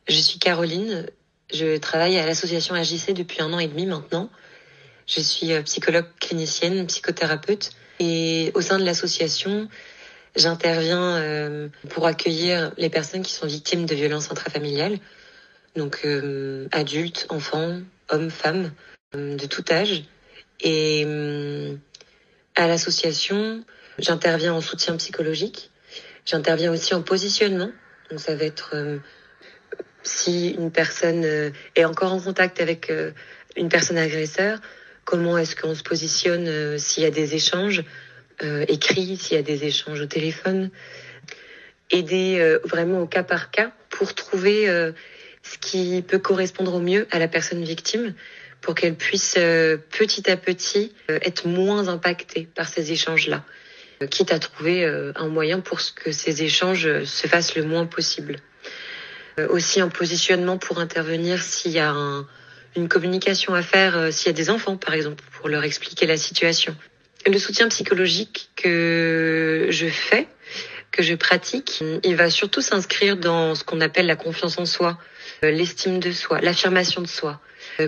Je suis Caroline, je travaille à l'association AJC depuis 1 an et demi maintenant. Je suis psychologue clinicienne, psychothérapeute et au sein de l'association, j'interviens pour accueillir les personnes qui sont victimes de violences intrafamiliales, donc adultes, enfants, hommes, femmes, de tout âge. Et à l'association, j'interviens en soutien psychologique, j'interviens aussi en positionnement, donc ça va être si une personne est encore en contact avec une personne agresseur, comment est-ce qu'on se positionne s'il y a des échanges écrits, s'il y a des échanges au téléphone. Aider vraiment au cas par cas pour trouver ce qui peut correspondre au mieux à la personne victime pour qu'elle puisse petit à petit être moins impactée par ces échanges-là, quitte à trouver un moyen pour que ces échanges se fassent le moins possible. Aussi un positionnement pour intervenir s'il y a une communication à faire, s'il y a des enfants par exemple, pour leur expliquer la situation. Le soutien psychologique que je fais, que je pratique, il va surtout s'inscrire dans ce qu'on appelle la confiance en soi, l'estime de soi, l'affirmation de soi.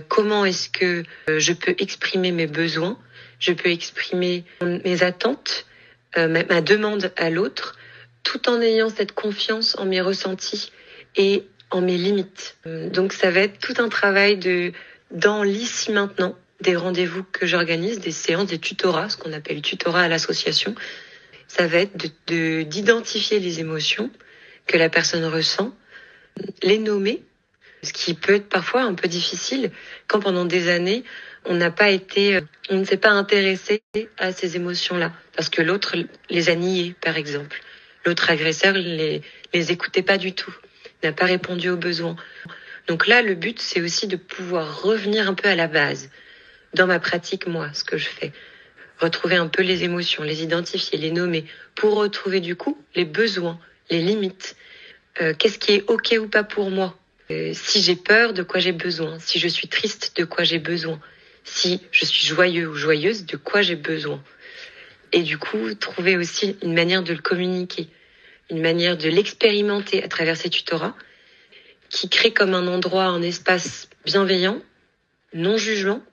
Comment est-ce que je peux exprimer mes besoins, je peux exprimer mes attentes, ma demande à l'autre, tout en ayant cette confiance en mes ressentis et en mes limites. Donc ça va être tout un travail dans l'ici maintenant, des rendez-vous que j'organise, des séances, des tutorats, ce qu'on appelle tutorat à l'association. Ça va être d'identifier les émotions que la personne ressent, les nommer, ce qui peut être parfois un peu difficile quand pendant des années, on ne s'est pas intéressé à ces émotions-là, parce que l'autre les a niées, par exemple. L'autre agresseur les écoutait pas du tout, n'a pas répondu aux besoins. Donc là, le but, c'est aussi de pouvoir revenir un peu à la base. Dans ma pratique, moi, ce que je fais, retrouver un peu les émotions, les identifier, les nommer, pour retrouver du coup les besoins, les limites. Qu'est-ce qui est OK ou pas pour moi ? Si j'ai peur, de quoi j'ai besoin ? Si je suis triste, de quoi j'ai besoin ? Si je suis joyeux ou joyeuse, de quoi j'ai besoin ? Et du coup, trouver aussi une manière de le communiquer, une manière de l'expérimenter à travers ces tutorats, qui crée comme un endroit, un espace bienveillant, non jugement,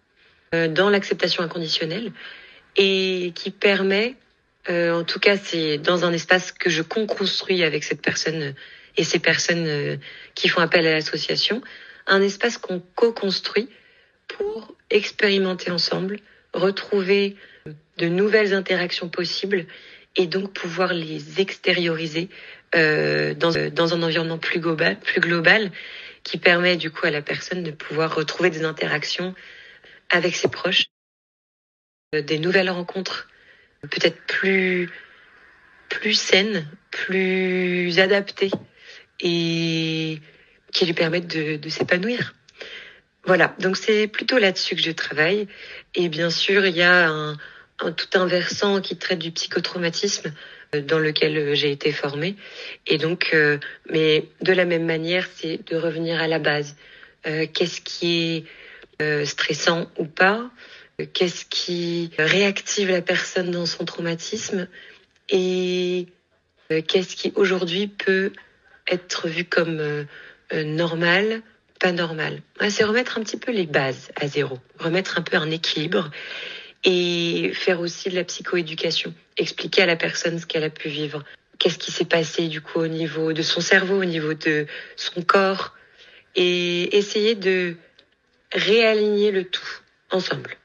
dans l'acceptation inconditionnelle, et qui permet, en tout cas c'est dans un espace que je co-construis avec cette personne et ces personnes qui font appel à l'association, un espace qu'on co-construit pour expérimenter ensemble, retrouver de nouvelles interactions possibles et donc pouvoir les extérioriser dans un environnement plus global qui permet du coup à la personne de pouvoir retrouver des interactions avec ses proches, des nouvelles rencontres peut-être plus saines, plus adaptées et qui lui permettent de s'épanouir. Voilà, donc c'est plutôt là-dessus que je travaille. Et bien sûr, il y a tout un versant qui traite du psychotraumatisme dans lequel j'ai été formée. Et donc, mais de la même manière, c'est de revenir à la base. Qu'est-ce qui est stressant ou pas ? Qu'est-ce qui réactive la personne dans son traumatisme ? Et qu'est-ce qui aujourd'hui peut être vu comme normal, pas normal. C'est remettre un petit peu les bases à zéro, remettre un peu un équilibre et faire aussi de la psychoéducation, expliquer à la personne ce qu'elle a pu vivre, qu'est-ce qui s'est passé du coup au niveau de son cerveau, au niveau de son corps et essayer de réaligner le tout ensemble.